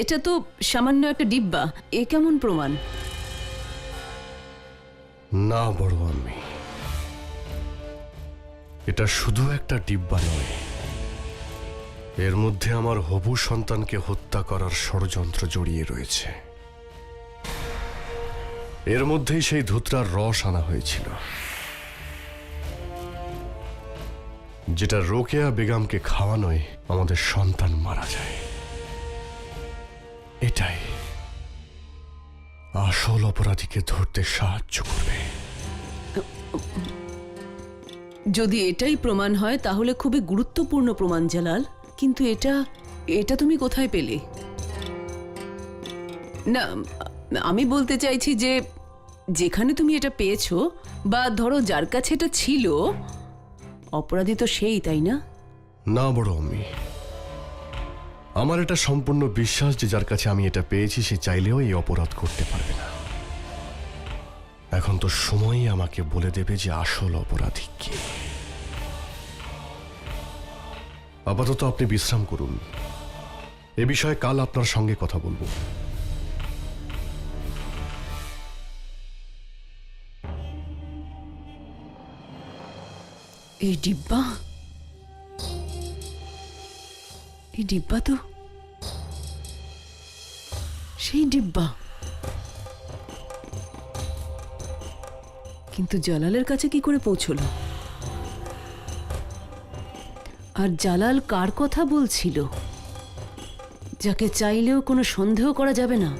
এটা তো সামান্য একটা ডিব্বা, এ কেমন প্রমাণ? না বড় আম্মি, এটা শুধু একটা ডিব্বা নয়, এর মধ্যে আমার হবু সন্তানকে হত্যা করার ষড়যন্ত্র জড়িয়ে রয়েছে। এর মধ্যেই সেই ধুতরার রস আনা হয়েছিল, যেটা রোকেয়া বেগমকে খাওয়ানোয় আমাদের সন্তান মারা যায়। এটাই আসল অপরাধীকে ধরতে সাহায্য করবে। যদি এটাই প্রমাণ হয় তাহলে খুবই গুরুত্বপূর্ণ প্রমাণ জালাল, কিন্তু এটা তুমি কোথায় পেলে? না, আমি বলতে চাইছি যে যেখানে তুমি এটা পেয়েছো, বা ধরো যার কাছে এটা ছিল, অপরাধী তো সেই, তাই না? না বড় আম্মি, আমার এটা সম্পূর্ণ বিশ্বাস যে যার কাছে আমি এটা পেয়েছি সে চাইলেও এই অপরাধ করতে পারবে না। এখন তো সময়ই আমাকে বলে দেবে যে আসল অপরাধী কে। আপাতত আপনি বিশ্রাম করুন, এ বিষয়ে কাল আপনার সঙ্গে কথা বলবো। এই ডিব্বা, এই ডিব্বা তো সেই ডিব্বা, কিন্তু জালালের কাছে কি করে পৌঁছলো? আর জালাল কার কথা বলছিল, যাকে চাইলেও কোনো সন্দেহ করা যাবে না?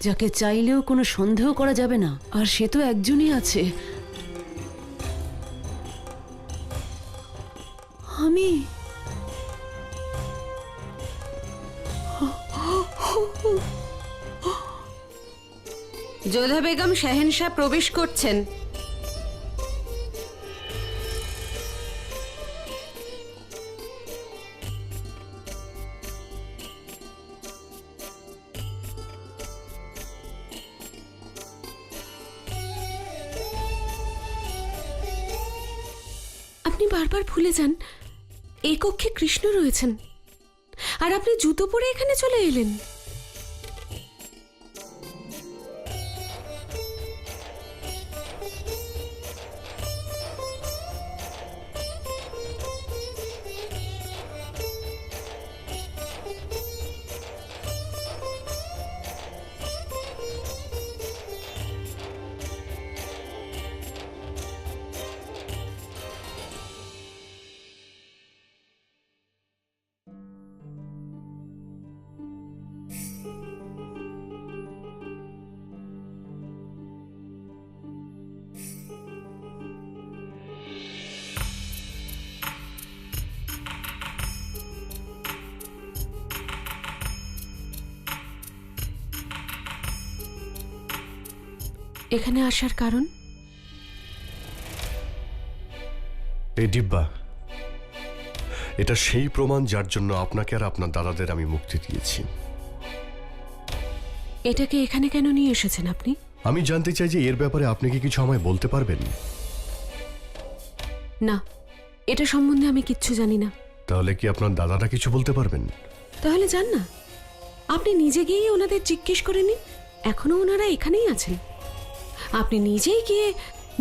যাকে চাইলেও কোনো সন্দেহ করা যাবে না, আর সে তো একজনই আছে। আমি যোধা বেগম শাহেনশাহ প্রবেশ করছেন। আপনি বারবার ভুলে যান এই কক্ষে কৃষ্ণ রয়েছেন, আর আপনি জুতো পরে এখানে চলে এলেন। এখানে আসার কারণ? এই ডিব্বা, এটা সেই প্রমাণ যার জন্য আপনাকে আর আপনার দাদাদের আমি মুক্তি দিয়েছি। এটাকে এখানে কেন নিয়ে এসেছেন আপনি? আমি জানতে চাই যে এর ব্যাপারে আপনি কি কিছু আমায় বলতে পারবেন? না, এটা সম্বন্ধে আমি কিচ্ছু জানি না। তাহলে কি আপনার দাদারা কিছু বলতে পারবেন? তাহলে যান না, আপনি নিজে গিয়ে ওনাদের জিজ্ঞেস করে নিন। এখনো ওনারা এখানেই আছেন, আপনি নিজেই গিয়ে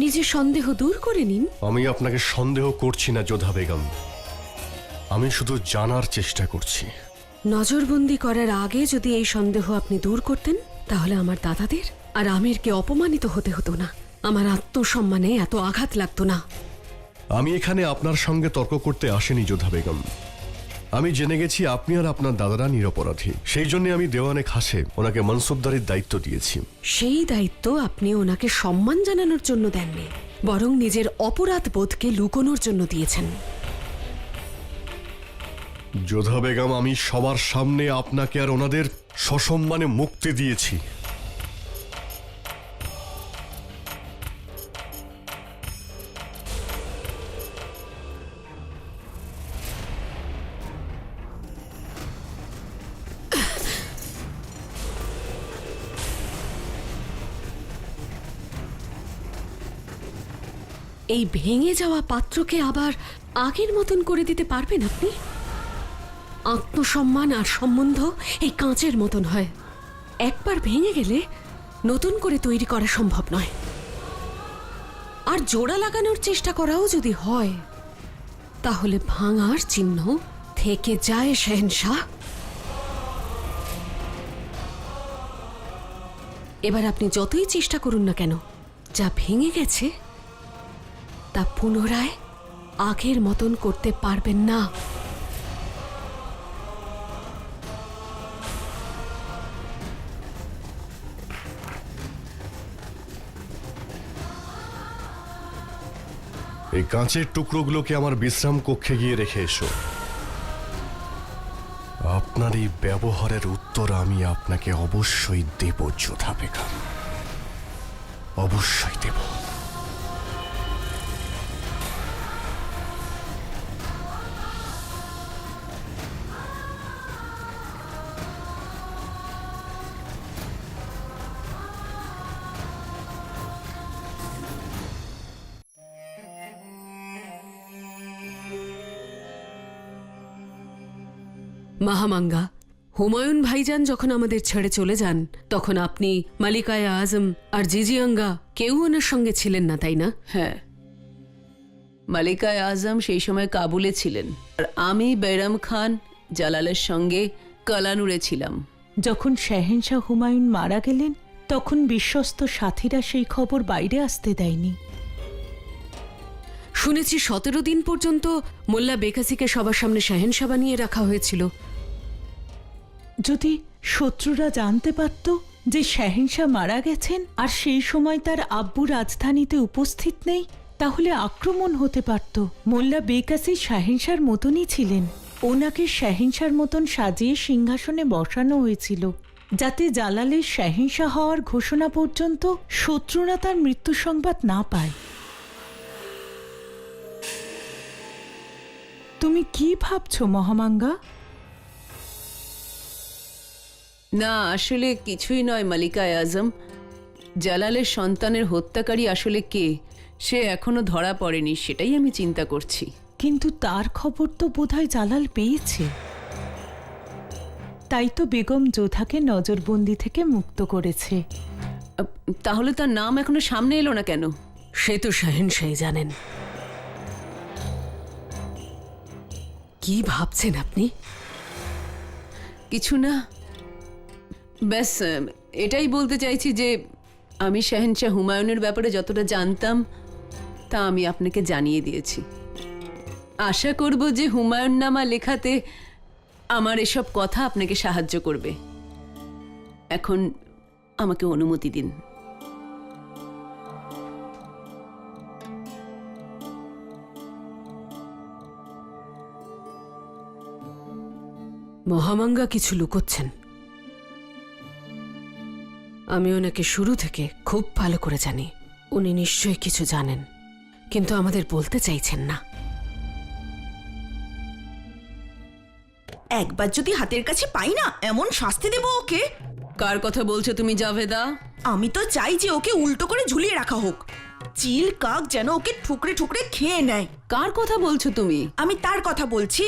নিজের সন্দেহ দূর করে নিন। আমি আপনাকে সন্দেহ করছি না যোধা বেগম, আমি শুধু জানার চেষ্টা করছি। নজরবন্দি করার আগে যদি এই সন্দেহ আপনি দূর করতেন, তাহলে আমার দাদাদের আর আমিরকে অপমানিত হতে হতো না, আমার আত্মসম্মানে এত আঘাত লাগতো না। আমি এখানে আপনার সঙ্গে তর্ক করতে আসেনি যোধা বেগম। আমি জেনে গেছি আপনি আর আপনার দাদারা নিরপরাধী, সেই জন্য আমি দেওয়ানে খাসে ওনাকে মনসুবদারির দায়িত্ব দিয়েছি। সেই দায়িত্ব আপনি ওনাকে সম্মান জানানোর জন্য দেননি, বরং নিজের অপরাধ বোধকে লুকোনোর জন্য দিয়েছেন। যোধা বেগম, আমি সবার সামনে আপনাকে আর ওনাদের সসম্মানে মুক্তি দিয়েছি। এই ভেঙে যাওয়া পাত্রকে আবার আগের মতন করে দিতে পারবেন আপনি? আত্মসম্মান আর সম্বন্ধ এই কাঁচের মতন হয়, একবার ভেঙে গেলে নতুন করে তৈরি করা সম্ভব নয়। আর জোড়া লাগানোর চেষ্টা করাও যদি হয়, তাহলে ভাঙার চিহ্ন থেকে যায় শেহেনশাহ। এবার আপনি যতই চেষ্টা করুন না কেন, যা ভেঙে গেছে তা পুনরায় আগের মতন করতে পারবেন না। এই কাঁচের টুকরোগুলোকে আমার বিশ্রাম কক্ষে গিয়ে রেখে এসো। আপনার এই ব্যবহারের উত্তর আমি আপনাকে অবশ্যই দেব যোধা বেগম, অবশ্যই দেব। মাহামাঙ্গা, হুমায়ুন ভাইজান যখন আমাদের ছেড়ে চলে যান, তখন আপনি, মালিকায়ে আজম আর জিজিয়াঙ্গা কেউ ওনার সঙ্গে ছিলেন না, তাই না? হ্যাঁ, মালিকায়ে আজম সেই সময় কাবুলে ছিলেন, আর আমি বৈরাম খান জালালের সঙ্গে কালানুরে ছিলাম। যখন শাহেনশাহ হুমায়ুন মারা গেলেন, তখন বিশ্বস্ত সাথীরা সেই খবর বাইরে আসতে দেয়নি। শুনেছি 17 দিন পর্যন্ত মোল্লা বেকাসিকে সবার সামনে শাহেনশাহ বানিয়ে রাখা হয়েছিল। যদি শত্রুরা জানতে পারত যে শাহেনশাহ মারা গেছেন আর সেই সময় তার আব্বু রাজধানীতে উপস্থিত নেই, তাহলে আক্রমণ হতে পারত। মোল্লা বেকাসি শাহেনশাহর মতনই ছিলেন। ওনাকে শাহেনশাহর মতন সাজিয়ে সিংহাসনে বসানো হয়েছিল, যাতে জালালের শাহেনশাহ হওয়ার ঘোষণা পর্যন্ত শত্রুরা তার মৃত্যু সংবাদ না পায়। তুমি কি ভাবছো মহামাঙ্গা? না, আসলে কিছুই নয় মালিকায়ে আজম। জালালের সন্তানের হত্যাকারী আসলে কে, সে এখনো ধরা পড়েনি, সেটাই আমি চিন্তা করছি। কিন্তু তার খবর তো বোধহয় জালাল পেয়েছে। তাই তো বেগম যোধাকে নজরবন্দি থেকে মুক্ত করেছে। তাহলে তার নাম এখনো সামনে এলো না কেন? সে তো শাহেনশাহই জানেন। কি ভাবছেন আপনি? কিছু না, ব্যাস এটাই বলতে চাইছি যে আমি শাহেনশাহ হুমায়ুনের ব্যাপারে যতটা জানতাম তা আমি আপনাকে জানিয়ে দিয়েছি। আশা করব যে হুমায়ুন নামা লেখাতে আমার এসব কথা আপনাকে সাহায্য করবে। এখন আমাকে অনুমতি দিন। মহামাঙ্গা কিছু লুকোচ্ছেন। আমি ওনাকে শুরু থেকে খুব ভালো করে জানি। উনি নিশ্চয়ই কিছু জানেন, কিন্তু আমাদের বলতে চাইছেন না। একবার যদি হাতের কাছে পাই না, এমন শাস্তি দেব ওকে। কার কথা বলছো তুমি জাভেদা? আমি তো চাই যে ওকে উল্টো করে ঝুলিয়ে রাখা হোক, চিল কাক যেন ওকে ঠুকরে ঠুকরে খেয়ে নেয়। কার কথা বলছো তুমি? আমি তার কথা বলছি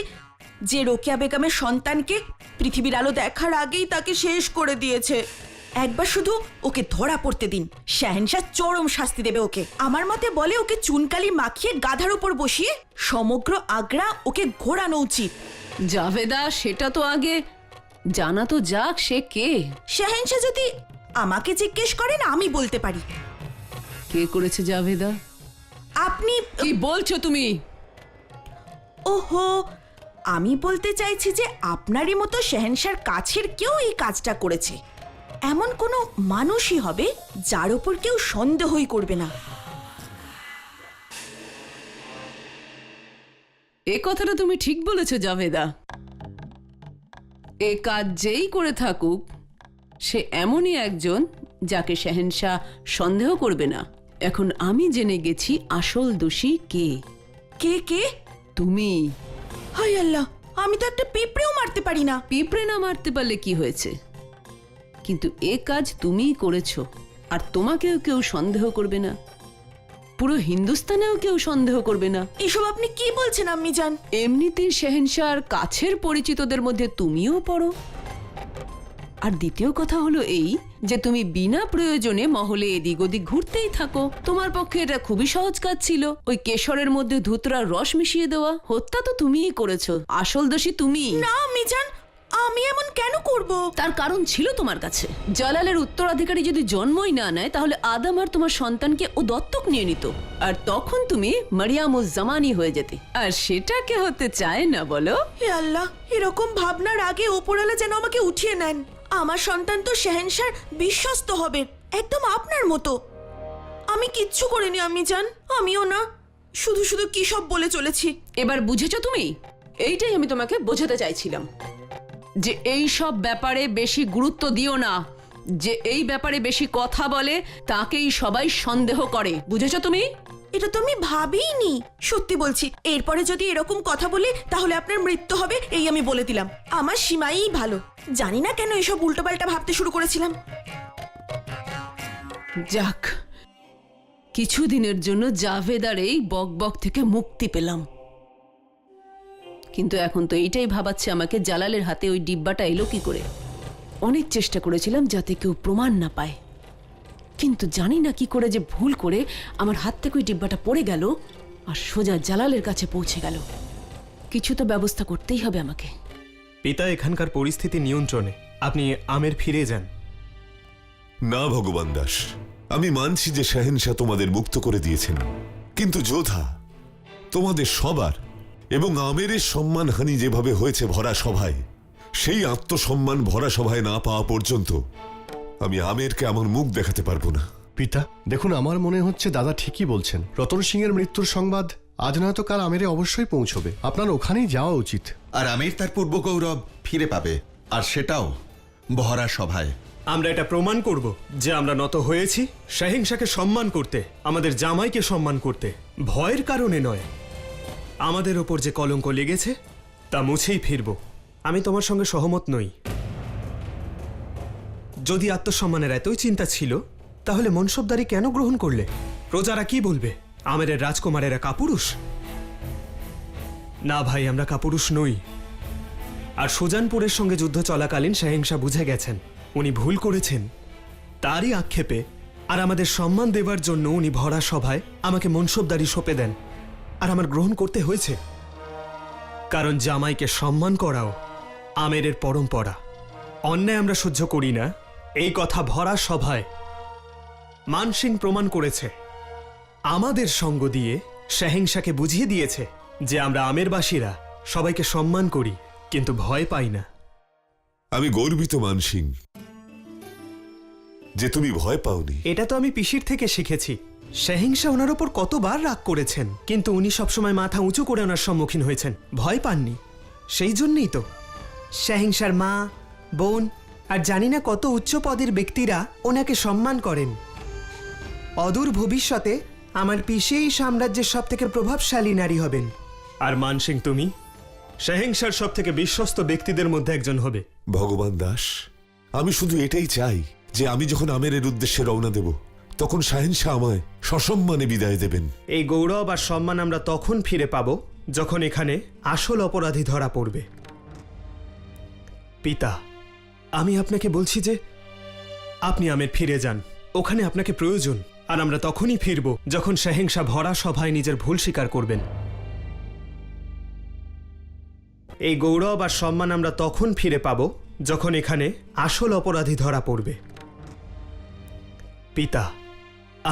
যে রোকেয়া বেগমের সন্তানকে পৃথিবীর আলো দেখার আগেই তাকে শেষ করে দিয়েছে। একবার শুধু ওকে ধরা পড়তে দিন, শাহেনশাহ চরম শাস্তি দেবে ওকে। আমার মতে বলে ওকে চুনকালি মাখিয়ে গাধার উপর বসিয়ে সমগ্র আগ্রা ওকে ঘোরানো উচিত। জাভেদা, সেটা তো আগে জানা তো যাক সে কে। শাহেনশাহ যদি আমাকে জিজ্ঞেস করেন আমি বলতে পারি। কে করেছে জাভেদা? আপনি কি বলছো তুমি? ওহো, আমি বলতে চাইছি যে আপনারই মতো শাহেনশাহর কাছের কেউ এই কাজটা করেছে। এমন কোনো মানুষই হবে যার উপর কেউ সন্দেহই করবে না। এ কথাটা তুমি ঠিক বলেছো জাভেদা। এ কাজ যেই করে থাকুক সে এমনই একজন যাকে শাহেনশাহ সন্দেহ করবে না। এখন আমি জেনে গেছি আসল দোষী কে। কে কে? তুমি। হায় আল্লাহ, আমি তো একটা পিঁপড়েও মারতে পারি না। পিঁপড়ে না মারতে পারলে কি হয়েছে, কিন্তু এ কাজ তুমিই করেছো, আর তোমাকেও কেউ সন্দেহ করবে না। পুরো হিন্দুস্তানেও কেউ সন্দেহ করবে না। এসব আপনি কি বলছেন আম্মি জান? এমনিতেই শেহেনশাহর কাছের পরিচিতদের মধ্যে তুমিও পড়ো। আর দ্বিতীয় কথা হলো এই যে তুমি বিনা প্রয়োজনে মহলে এদিক ওদিক ঘুরতেই থাকো। তোমার পক্ষে এটা খুবই সহজ কাজ ছিল। ওই কেশরের মধ্যে ধুতরার রস মিশিয়ে দেওয়া। হত্যা তো তুমিই করেছো, আসল দোষী তুমি। না আম্মি জান, আমি এমন কেন করব? তার কারণ ছিল তোমার কাছে। জালালের উত্তরাধিকারী যদি জন্মই না নেয় তাহলে আদম আর তোমার সন্তানকে ও দত্তক নিয়ে নিত, আর তখন তুমি মারিয়ামুজ জামানি হয়ে যেতে। আর সেটা কে হতে চায় না বলো? হে আল্লাহ, এরকম ভাবনার আগে ওপরওয়ালা যেন আমাকে উঠিয়ে নেন। আমার সন্তান তো শেহেনশাহর বিশ্বস্ত হবে, একদম আপনার মতো। আমি কিচ্ছু করিনি আম্মি জান, আমিও না, শুধু শুধু কি সব বলে চলেছি। এবার বুঝেছো তুমি? এইটাই আমি তোমাকে বোঝাতে চাইছিলাম, যে এই সব ব্যাপারে বেশি গুরুত্ব দিও না। যে এই ব্যাপারে বেশি কথা বলে তাকেই সবাই সন্দেহ করে। বুঝেছো তুমি? এটা তো আমি ভাবিনি, সত্যি বলছি। এরপরে যদি এরকম কথা বলি তাহলে আপনার মৃত্যু হবে, এই আমি বলে দিলাম। আমার সীমাই ভালো, জানি না কেন এসব উল্টোপাল্টা ভাবতে শুরু করেছিলাম। যাক, কিছুদিনের জন্য জাভেদার এই বকবক থেকে মুক্তি পেলাম। কিন্তু এখন তো এইটাই ভাবাচ্ছে আমাকে, জালালের হাতে ওই ডিব্বাটা এলো কি করে। অনেক চেষ্টা করেছিলাম যাতে কেউ প্রমাণ না পায়, কিন্তু জানি না কি করে যে ভুল করে আমার হাত থেকে ওই ডিব্বাটা পড়ে গেল আর সোজা জালালের কাছে পৌঁছে গেল। কিছু তো ব্যবস্থা করতেই হবে আমাকে। পিতা, এখানকার পরিস্থিতি নিয়ন্ত্রণে, আপনি আমের ফিরে যান। না ভগবান দাস, আমি মানছি যে শাহেনশাহ তোমাদের মুক্ত করে দিয়েছেন, কিন্তু যোধা, তোমাদের সবার এবং আমেরের সম্মানহানি যেভাবে হয়েছে ভরা সভায়, সেই আত্মসম্মান ভরা সভায় না পাওয়া পর্যন্ত আমি আমেরকে আমার মুখ দেখাতে পারবো না। পিতা দেখুন, আমার মনে হচ্ছে দাদা ঠিকই বলছেন। রতন সিং এর মৃত্যুর সংবাদ আজ নয়তো কাল আমেরে অবশ্যই পৌঁছবে। আপনার ওখানেই যাওয়া উচিত। আর আমির তার পূর্ব গৌরব ফিরে পাবে, আর সেটাও বহরা সভায়। আমরা এটা প্রমাণ করব যে আমরা নত হয়েছি শাহিনশাকে সম্মান করতে, আমাদের জামাইকে সম্মান করতে, ভয়ের কারণে নয়। আমাদের ওপর যে কলঙ্ক লেগেছে তা মুছেই ফিরব। আমি তোমার সঙ্গে সহমত নই। যদি আত্মসম্মানের এতই চিন্তা ছিল তাহলে মনসবদারি কেন গ্রহণ করলে? প্রজারা কি বলবে? আমেরের রাজকুমারেরা কাপুরুষ? না ভাই, আমরা কাপুরুষ নই। আর সুজানপুরের সঙ্গে যুদ্ধ চলাকালীন শাহিনশাহ বুঝে গেছেন উনি ভুল করেছেন। তারই আক্ষেপে আর আমাদের সম্মান দেবার জন্য উনি ভরা সভায় আমাকে মনসবদারি সঁপে দেন, আর আমার গ্রহণ করতে হয়েছে। কারণ জামাইকে সম্মান করাও আমেরের পরম্পরা। অন্যায় আমরা সহ্য করি না, এই কথা ভরা সভায় মানসিং প্রমাণ করেছে। আমাদের সঙ্গ দিয়ে শাহিনশাহকে বুঝিয়ে দিয়েছে যে আমরা আমেরবাসীরা সবাইকে সম্মান করি, কিন্তু ভয় পাই না। আমি গর্বিত মানসিং যে তুমি ভয় পাওনি। এটা তো আমি পিসির থেকে শিখেছি। শাহিনশাহ ওনার ওপর কতবার রাগ করেছেন, কিন্তু উনি সবসময় মাথা উঁচু করে ওনার সম্মুখীন হয়েছেন, ভয় পাননি। সেই জন্যই তো শাহিনশাহর মা, বোন আর জানি না কত উচ্চ পদের ব্যক্তিরা ওনাকে সম্মান করেন। অদূর ভবিষ্যতে আমার পিসি এই সাম্রাজ্যের সব থেকে প্রভাবশালী নারী হবেন। আর মানসিং, তুমি শাহিনশাহর সব থেকে বিশ্বস্ত ব্যক্তিদের মধ্যে একজন হবে। ভগবান দাস, আমি শুধু এটাই চাই যে আমি যখন আমেরের উদ্দেশ্যে রওনা দেব তখন শাহেনশাহ আমায় সসম্মানে বিদায় দেবেন। এই গৌরব আর সম্মান আমরা তখন ফিরে পাব যখন এখানে আসল অপরাধী ধরা পড়বে। পিতা, আমি আপনাকে বলছি যে আপনি আমের ফিরে যান, ওখানে আপনাকে প্রয়োজন। আর আমরা তখনই ফিরব যখন শাহিনশাহ ভরা সভায় নিজের ভুল স্বীকার করবেন। এই গৌরব আর সম্মান আমরা তখন ফিরে পাব যখন এখানে আসল অপরাধী ধরা পড়বে। পিতা,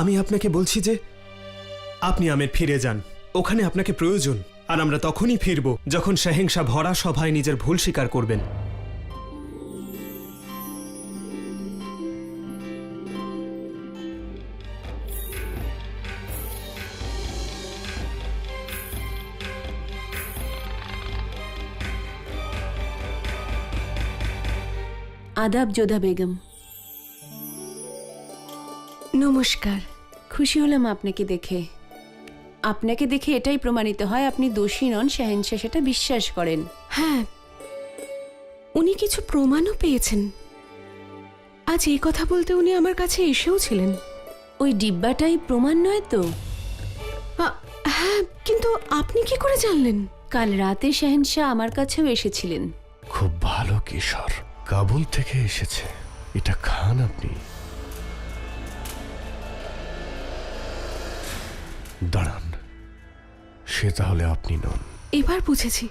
আমি আপনাকে বলছি যে আপনি আমের ফিরে যান, ওখানে আপনাকে প্রয়োজন। আর আমরা তখনই ফিরব যখন শাহিনশাহ ভরা সভায় নিজের ভুল স্বীকার করবেন। আদাব যোধা বেগম। নমস্কার। খুশি হলাম আপনাকে দেখে। আপনাকে দেখে এটাই প্রমাণিত হয় আপনি দোষী নন, শাহেনশাহ সেটা বিশ্বাস করেন। হ্যাঁ, উনি কিছু প্রমাণও পেয়েছেন। আজ এই কথা বলতে উনি আমার কাছে এসেও ছিলেন। ওই ডিব্বাটাই প্রমাণ নয় তো? হ্যাঁ, কিন্তু আপনি কি করে জানলেন? কাল রাতে শাহেনশাহ আমার কাছেও এসেছিলেন। খুব ভালো কিশোর, কাবুল থেকে এসেছে, এটা খান আপনি। দাঁড়ান, সে তাহলে আপনি নন। এবার বুঝেছি,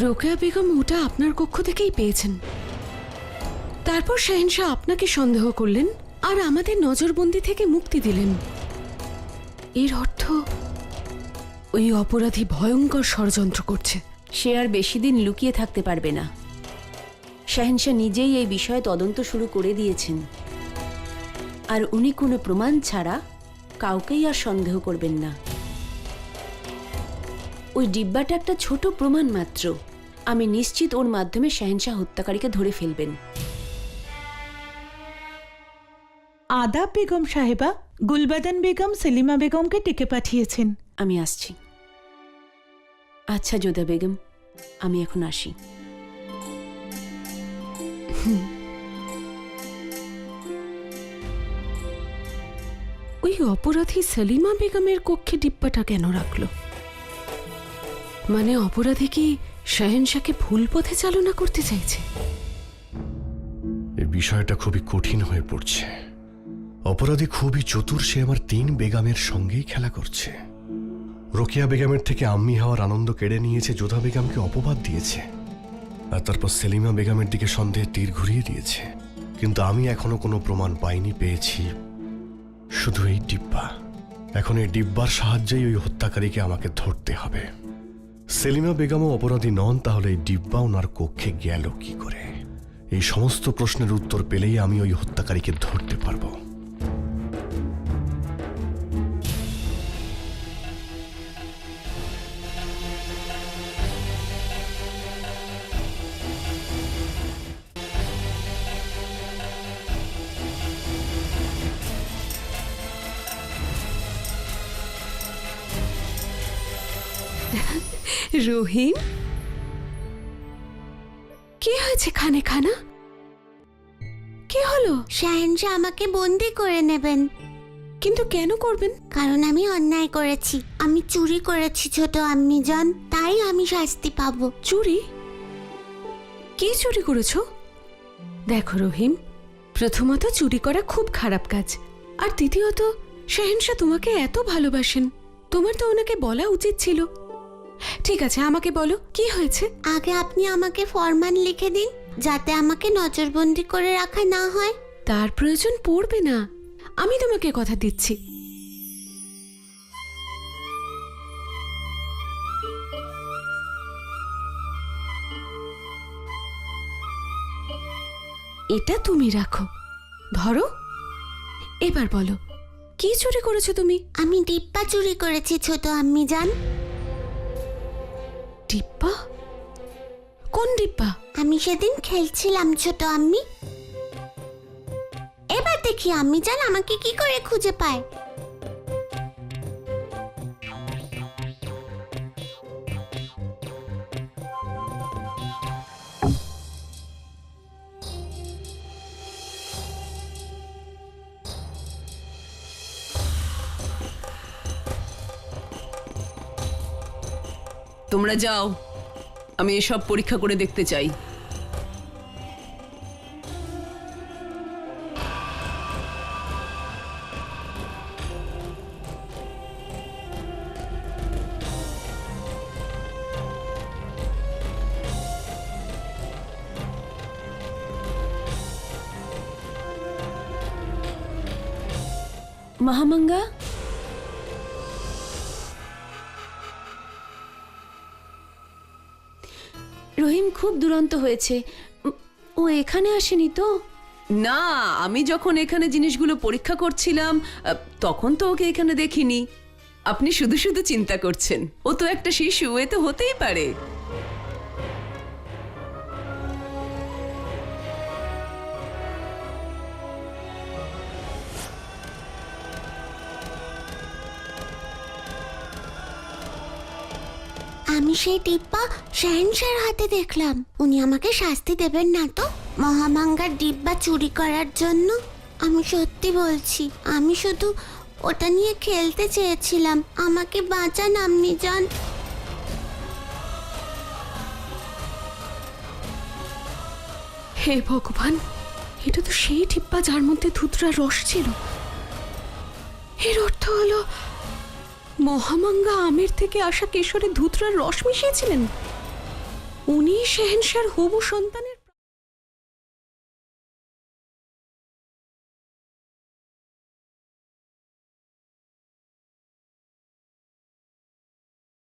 রোকেয়া বেগম ওটা আপনার কক্ষ থেকেই পেয়েছেন। তারপর শাহেনশাহ আপনাকে সন্দেহ করলেন আর আমাদের নজরবন্দি থেকে মুক্তি দিলেন। এর অর্থ ওই অপরাধী ভয়ঙ্কর ষড়যন্ত্র করছে। সে আর বেশি দিন লুকিয়ে থাকতে পারবে না। শাহেনশাহ নিজেই এই বিষয়ে তদন্ত শুরু করে দিয়েছেন, আর উনি কোনো প্রমাণ ছাড়া কাউকেই আর সন্দেহ করবেন না। ওই ডিব্বাটা একটা ছোট প্রমাণ মাত্র। আমি নিশ্চিত ওর মাধ্যমে শাহেনশাহ হত্যাকারীকে ধরে ফেলবেন। আদাব বেগম সাহেবা, গুলবাদন বেগম সেলিমা বেগমকে ডেকে পাঠিয়েছেন। আমি আসছি। আচ্ছা যোধা বেগম, আমি এখন আসি। ওই অপরাধী সেলিমা বেগমের কক্ষে ডিব্বাটা কেন রাখলো? মানে অপরাধী কি শাহেনশাহকে ভুল পথে চালনা করতে চাইছে? এই বিষয়টা খুবই কঠিন হয়ে পড়ছে। অপরাধী খুবই চতুর, সে আমার 3 বেগমের সঙ্গেই খেলা করছে। রোকেয়া বেগমের থেকে আম্মি হওয়ার আনন্দ কেড়ে নিয়েছে, যোধা বেগমকে অপবাদ দিয়েছে, আর তারপর সেলিমা বেগমের দিকে সন্দেহে তীর ঘুরিয়ে দিয়েছে। কিন্তু আমি এখনো কোনো প্রমাণ পাইনি, পেয়েছি শুধু এই ডিব্বা। এখন এই ডিব্বার সাহায্যেই ওই হত্যাকারীকে আমাকে ধরতে হবে। সেলিমা বেগমও অপরাধী নন, তাহলে এই ডিব্বা ওনার কক্ষে গেল কি করে? এই সমস্ত প্রশ্নের উত্তর পেলেই আমি ওই হত্যাকারীকে ধরতে পারবো। রহিম, কি হয়েছে খানে খানা? কি হলো? শাহেনশাহ আমাকে বন্দি করে নেবেন। কিন্তু কেন করবেন? কারণ আমি অন্যায় করেছি, আমি চুরি করেছি ছোট আম্মি জান, তাই আমি শাস্তি পাবো। চুরি? কি চুরি করেছো? দেখো রহিম, প্রথমত চুরি করা খুব খারাপ কাজ, আর দ্বিতীয়ত শাহেনশাহ তোমাকে এত ভালোবাসেন, তোমার তো ওনাকে বলা উচিত ছিল। ঠিক আছে, আমাকে বলো কি হয়েছে। আগে আপনি আমাকে ফরমান লিখে দিন, যাতে আমাকে নজরবন্দি করে রাখা না হয়। তার প্রয়োজন পড়বে না, আমি তোমাকে কথা দিচ্ছি। এটা তুমি রাখো, ধরো। এবার বলো, কি চুরি করেছো তুমি? আমি ডিব্বা চুরি করেছি ছোট আম্মি জান। ডিব্বা? কোন ডিব্বা? আমি সেদিন খেলছিলাম ছোট আম্মি। এবার দেখি আম্মি জান আমাকে কি করে খুঁজে পায়। তোমরা যাও, আমি এসব পরীক্ষা করে দেখতে চাই। মহামঙ্গা, রহিম খুব দুরন্ত হয়েছে। ও এখানে আসেনি তো? না, আমি যখন এখানে জিনিসগুলো পরীক্ষা করছিলাম তখন তো ওকে এখানে দেখিনি। আপনি শুধু শুধু চিন্তা করছেন, ও তো একটা শিশু, এ তো হতেই পারে। আমি সেই ডিব্বা শাহেনশাহর হাতে দেখলাম। উনি আমাকে শাস্তি দেবেন না তো মহামাঙ্গার ডিব্বা চুরি করার জন্য? আমি সত্যি বলছি, আমি শুধু ওটা নিয়ে খেলতে চেয়েছিলাম। আমাকে বাঁচান আম্মি জান। হে ভগবান, এটা তো সেই ঠিপ্পা যার মধ্যে ধুতরার রস ছিল। এর অর্থ হলো মহামাঙ্গা আমের থেকে আসা কেশরে ধুতরার রস মিশিয়েছিলেন। উনি শেহেনশার হবু সন্তানের